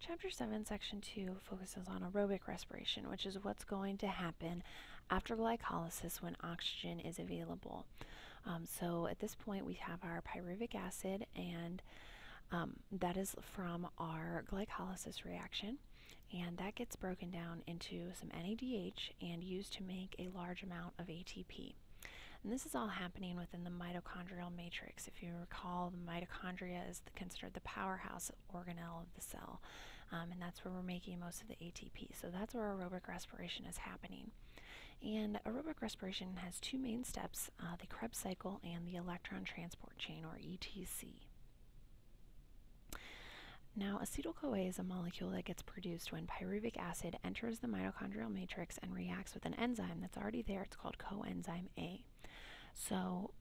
Chapter 7, Section 2 focuses on aerobic respiration, which is what's going to happen after glycolysis when oxygen is available. So at this point we have our pyruvic acid, and that is from our glycolysis reaction, and that gets broken down into some NADH and used to make a large amount of ATP. And this is all happening within the mitochondrial matrix. If you recall, the mitochondria is considered the powerhouse organelle of the cell, and that's where we're making most of the ATP. So that's where aerobic respiration is happening. And aerobic respiration has two main steps, the Krebs cycle and the electron transport chain, or ETC. Now, acetyl-CoA is a molecule that gets produced when pyruvic acid enters the mitochondrial matrix and reacts with an enzyme that's already there. It's called coenzyme A. So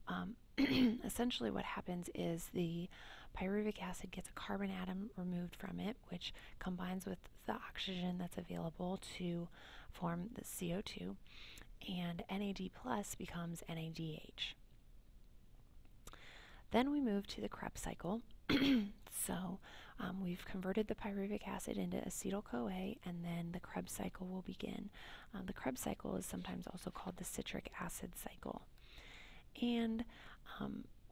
essentially what happens is the pyruvic acid gets a carbon atom removed from it, which combines with the oxygen that's available to form the CO2, and NAD plus becomes NADH. Then we move to the Krebs cycle. So we've converted the pyruvic acid into acetyl-CoA, and then the Krebs cycle will begin. The Krebs cycle is sometimes also called the citric acid cycle. And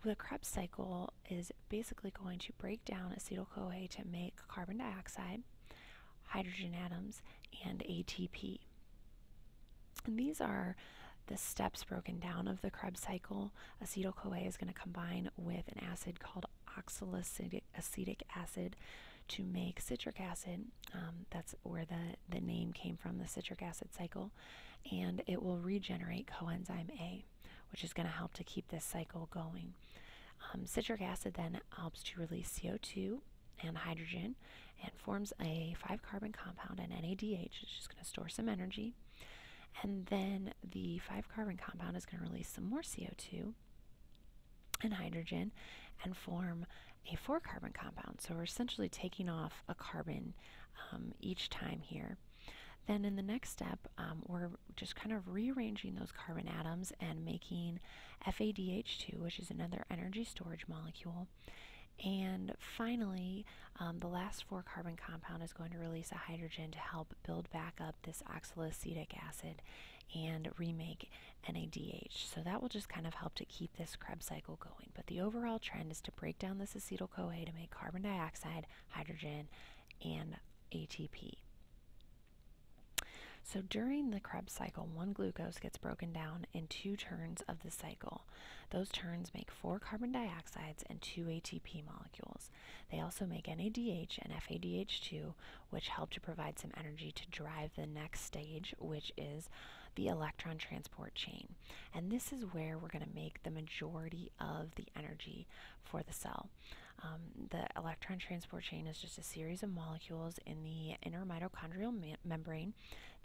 the Krebs cycle is basically going to break down acetyl-CoA to make carbon dioxide, hydrogen atoms, and ATP. And these are the steps broken down of the Krebs cycle. Acetyl-CoA is going to combine with an acid called oxaloacetic acid to make citric acid. That's where the name came from, the citric acid cycle. And it will regenerate coenzyme A, which is going to help to keep this cycle going. Citric acid then helps to release CO2 and hydrogen and forms a 5-carbon compound, an NADH, which is going to store some energy. And then the 5-carbon compound is going to release some more CO2 and hydrogen and form a 4-carbon compound. So we're essentially taking off a carbon each time here. Then in the next step, we're just kind of rearranging those carbon atoms and making FADH2, which is another energy storage molecule. And finally, the last 4-carbon compound is going to release a hydrogen to help build back up this oxaloacetic acid and remake NADH. So that will just kind of help to keep this Krebs cycle going. But the overall trend is to break down this acetyl-CoA to make carbon dioxide, hydrogen, and ATP. So during the Krebs cycle, 1 glucose gets broken down in 2 turns of the cycle. Those turns make 4 carbon dioxides and 2 ATP molecules. They also make NADH and FADH2, which help to provide some energy to drive the next stage, which is the electron transport chain. And this is where we're going to make the majority of the energy for the cell. The electron transport chain is just a series of molecules in the inner mitochondrial membrane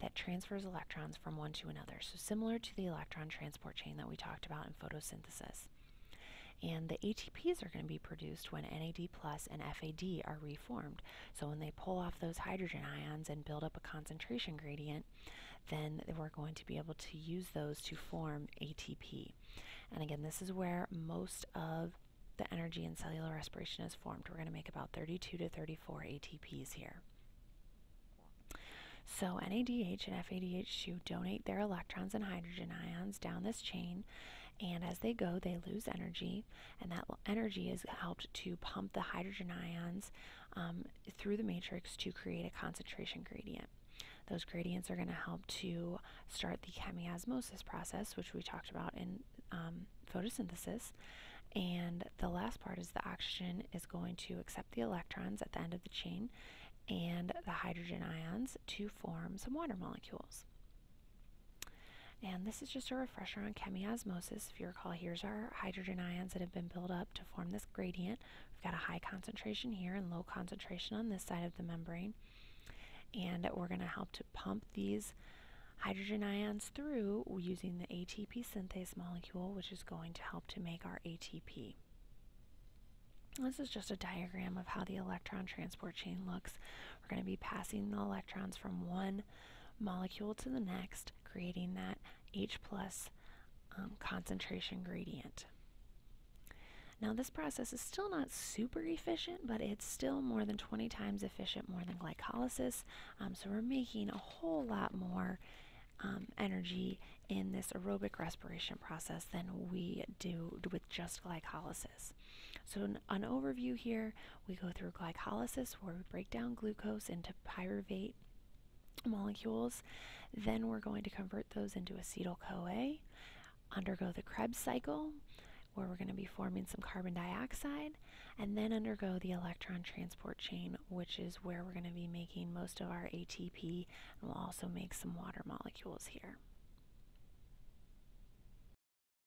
that transfers electrons from one to another. So similar to the electron transport chain that we talked about in photosynthesis. And the ATPs are going to be produced when NAD plus and FAD are reformed. So when they pull off those hydrogen ions and build up a concentration gradient, then we're going to be able to use those to form ATP. And again, this is where most of the energy in cellular respiration is formed. We're going to make about 32 to 34 ATPs here. So NADH and FADH2 donate their electrons and hydrogen ions down this chain, and as they go, they lose energy, and that energy is helped to pump the hydrogen ions through the matrix to create a concentration gradient. Those gradients are going to help to start the chemiosmosis process, which we talked about in photosynthesis. And the last part is the oxygen is going to accept the electrons at the end of the chain and the hydrogen ions to form some water molecules. And this is just a refresher on chemiosmosis. If you recall, here's our hydrogen ions that have been built up to form this gradient. We've got a high concentration here and low concentration on this side of the membrane. And we're going to help to pump these hydrogen ions through using the ATP synthase molecule, which is going to help to make our ATP. This is just a diagram of how the electron transport chain looks. We're going to be passing the electrons from one molecule to the next, creating that H plus concentration gradient. Now this process is still not super efficient, but it's still more than 20 times efficient more than glycolysis. So we're making a whole lot more energy in this aerobic respiration process than we do with just glycolysis. So an overview here, we go through glycolysis where we break down glucose into pyruvate molecules. Then we're going to convert those into acetyl-CoA, undergo the Krebs cycle where we're going to be forming some carbon dioxide, and then undergo the electron transport chain, which is where we're going to be making most of our ATP, and we'll also make some water molecules here.